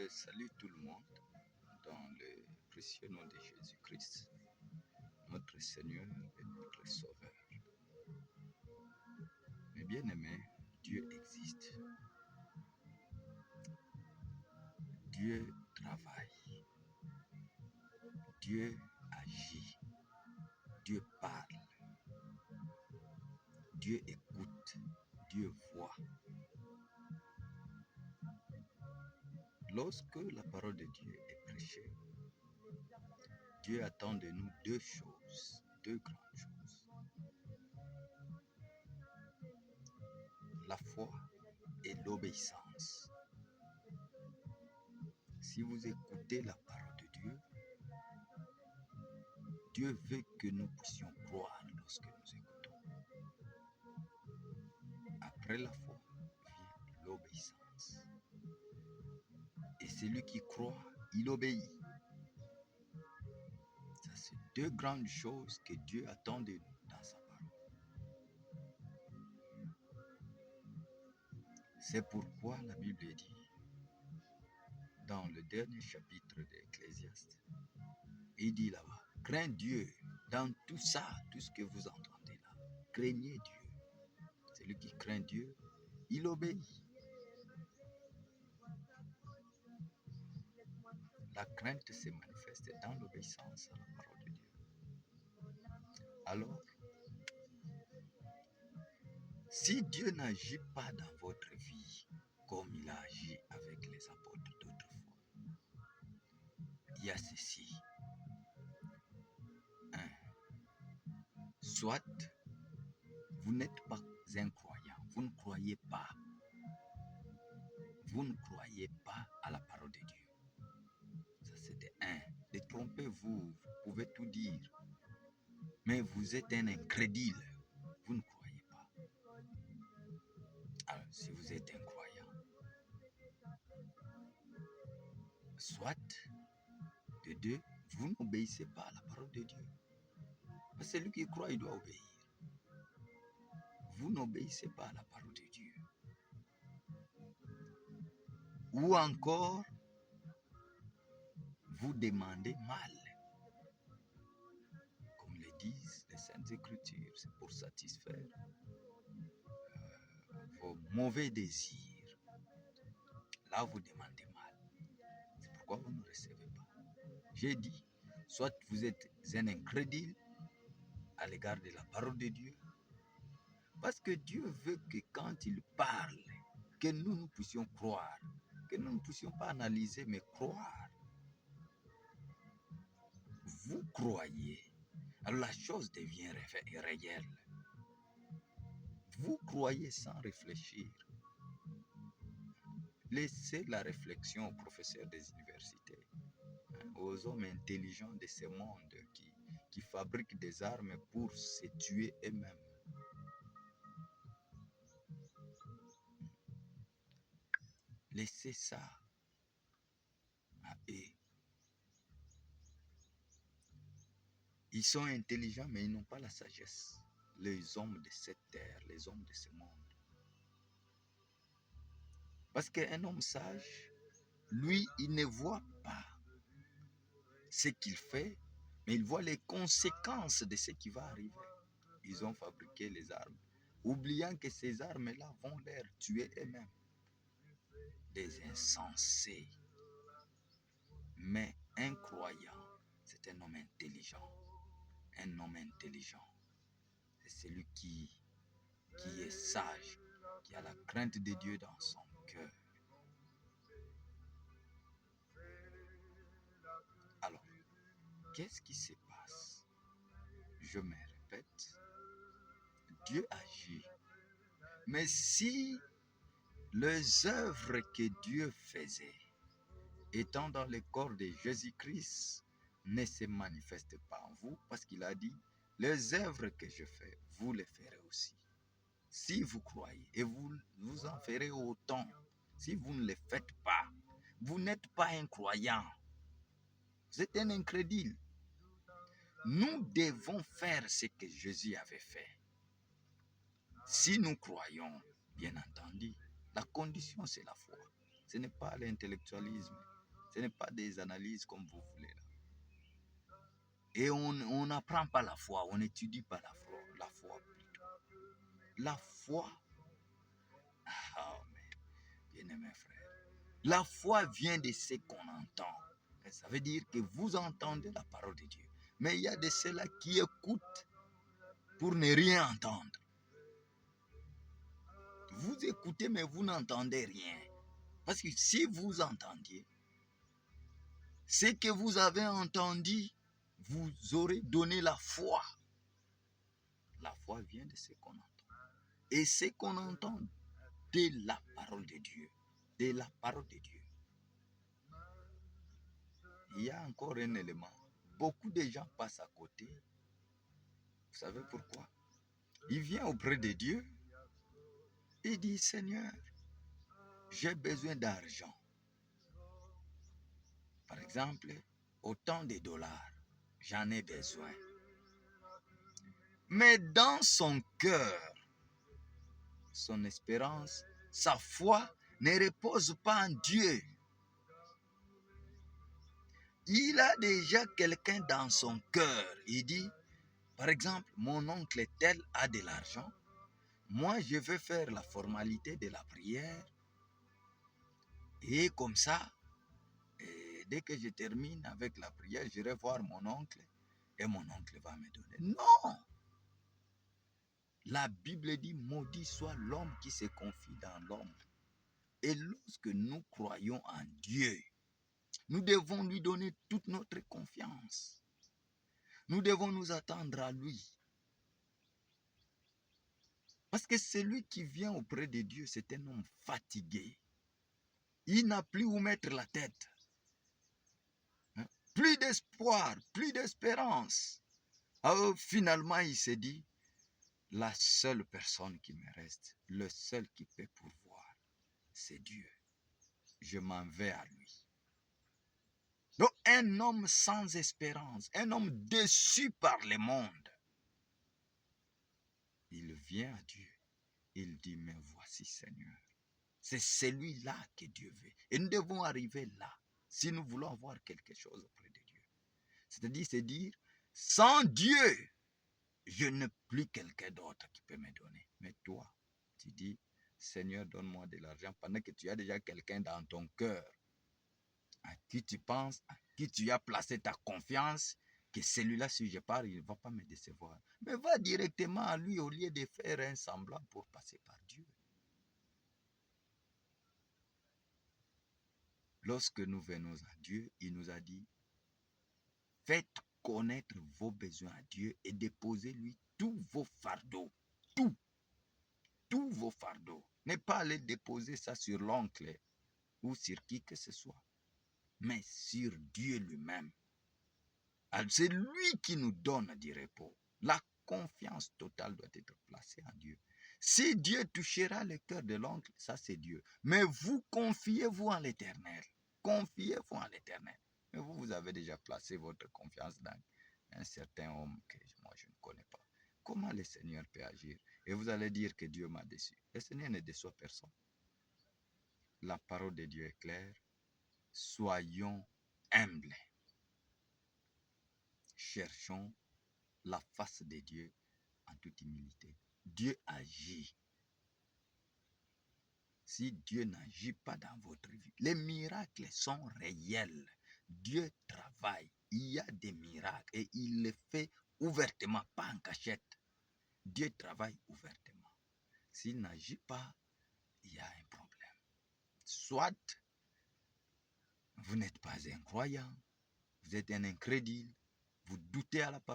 Je salue tout le monde dans le précieux nom de Jésus-Christ, notre Seigneur et notre Sauveur. Mes bien-aimés, Dieu existe. Dieu travaille. Dieu agit. Dieu parle. Dieu écoute. Dieu voit. Lorsque la parole de Dieu est prêchée, Dieu attend de nous deux choses, deux grandes choses. La foi et l'obéissance. Si vous écoutez la parole de Dieu, Dieu veut que nous puissions croire lorsque nous écoutons. Après la foi vient l'obéissance. Et celui qui croit, il obéit. Ça, c'est deux grandes choses que Dieu attend de nous dans sa parole. C'est pourquoi la Bible dit, dans le dernier chapitre de l'Ecclésiaste, il dit là-bas, crains Dieu dans tout ça, tout ce que vous entendez là. Craignez Dieu. Celui qui craint Dieu, il obéit. La crainte se manifeste dans l'obéissance à la parole de Dieu. Alors, si Dieu n'agit pas dans votre vie comme il a agi avec les apôtres d'autrefois, il y a ceci. Soit vous n'êtes pas un croyant, vous ne croyez pas. Vous ne croyez pas à la parole de Dieu. Ça, c'était un. Détrompez-vous, vous pouvez tout dire. Mais vous êtes un incrédule. Vous ne croyez pas. Alors, si vous êtes un croyant, soit, de deux, vous n'obéissez pas à la parole de Dieu. Parce que celui qui croit, il doit obéir. Vous n'obéissez pas à la parole de Dieu. Ou encore, vous demandez mal. Comme le disent les Saintes Écritures, c'est pour satisfaire vos mauvais désirs. Là, vous demandez mal. C'est pourquoi vous ne recevez pas. J'ai dit, soit vous êtes un incrédule à l'égard de la parole de Dieu, parce que Dieu veut que quand il parle, que nous puissions croire, que nous ne puissions pas analyser, mais croire. Vous croyez, alors la chose devient réelle. Vous croyez sans réfléchir. Laissez la réflexion aux professeurs des universités, aux hommes intelligents de ce monde qui fabriquent des armes pour se tuer eux-mêmes. Laissez ça à eux. Ils sont intelligents, mais ils n'ont pas la sagesse. Les hommes de cette terre, les hommes de ce monde. Parce qu'un homme sage, lui, il ne voit pas ce qu'il fait, mais il voit les conséquences de ce qui va arriver. Ils ont fabriqué les armes, oubliant que ces armes-là vont les tuer eux-mêmes. Des insensés. Mais un croyant, c'est un homme intelligent. Un homme intelligent, c'est celui qui est sage, qui a la crainte de Dieu dans son cœur. Alors, qu'est-ce qui se passe? Je me répète, Dieu agit. Mais si les œuvres que Dieu faisait, étant dans le corps de Jésus-Christ, ne se manifestent pas en vous, parce qu'il a dit, les œuvres que je fais, vous les ferez aussi. Si vous croyez, et vous en ferez autant. Si vous ne les faites pas, vous n'êtes pas un croyant. Vous êtes un incrédule. Nous devons faire ce que Jésus avait fait. Si nous croyons, bien entendu, la condition c'est la foi. Ce n'est pas l'intellectualisme. Ce n'est pas des analyses comme vous voulez. Là. Et on n'apprend pas la foi, on n'étudie pas la foi plutôt. La foi, mais bien-aimés frères, la foi vient de ce qu'on entend. Et ça veut dire que vous entendez la parole de Dieu. Mais il y a de ceux-là qui écoutent pour ne rien entendre. Vous écoutez, mais vous n'entendez rien. Parce que si vous entendiez, ce que vous avez entendu, vous aurez donné la foi. La foi vient de ce qu'on entend. Et ce qu'on entend de la parole de Dieu. De la parole de Dieu. Il y a encore un élément. Beaucoup de gens passent à côté. Vous savez pourquoi? Il vient auprès de Dieu. Il dit, Seigneur, j'ai besoin d'argent. Par exemple, autant de dollars. J'en ai besoin. Mais dans son cœur, son espérance, sa foi ne repose pas en Dieu. Il a déjà quelqu'un dans son cœur. Il dit, par exemple, mon oncle tel a de l'argent. Moi, je vais faire la formalité de la prière. Et comme ça, dès que je termine avec la prière, j'irai voir mon oncle et mon oncle va me donner. Non! La Bible dit, maudit soit l'homme qui se confie dans l'homme. Et lorsque nous croyons en Dieu, nous devons lui donner toute notre confiance. Nous devons nous attendre à lui. Parce que celui qui vient auprès de Dieu, c'est un homme fatigué. Il n'a plus où mettre la tête. Plus d'espoir, plus d'espérance. Alors finalement, il s'est dit, la seule personne qui me reste, le seul qui peut pourvoir, c'est Dieu. Je m'en vais à lui. Donc un homme sans espérance, un homme déçu par le monde, il vient à Dieu. Il dit, mais voici Seigneur. C'est celui-là que Dieu veut. Et nous devons arriver là, si nous voulons avoir quelque chose auprès de Dieu. C'est-à-dire, c'est dire, sans Dieu, je n'ai plus quelqu'un d'autre qui peut me donner. Mais toi, tu dis, Seigneur, donne-moi de l'argent pendant que tu as déjà quelqu'un dans ton cœur à qui tu penses, à qui tu as placé ta confiance, que celui-là, si je pars, il ne va pas me décevoir. Mais va directement à lui au lieu de faire un semblant pour passer par Dieu. Lorsque nous venons à Dieu, il nous a dit, faites connaître vos besoins à Dieu et déposez-lui tous vos fardeaux. Tous vos fardeaux. Ne pas aller déposer ça sur l'oncle ou sur qui que ce soit, mais sur Dieu lui-même. C'est lui qui nous donne du repos. La confiance totale doit être placée en Dieu. Si Dieu touchera le cœur de l'oncle, ça c'est Dieu. Mais vous confiez-vous en l'Éternel. Confiez-vous en l'Éternel. Mais vous avez déjà placé votre confiance dans un certain homme que moi je ne connais pas. Comment le Seigneur peut agir? Et vous allez dire que Dieu m'a déçu. Le Seigneur ne déçoit personne. La parole de Dieu est claire. Soyons humbles. Cherchons la face de Dieu en toute humilité. Dieu agit. Si Dieu n'agit pas dans votre vie, les miracles sont réels. Dieu travaille. Il y a des miracles et il les fait ouvertement, pas en cachette. Dieu travaille ouvertement. S'il n'agit pas, il y a un problème. Soit vous n'êtes pas un croyant, vous êtes un incrédule, vous doutez à la parole.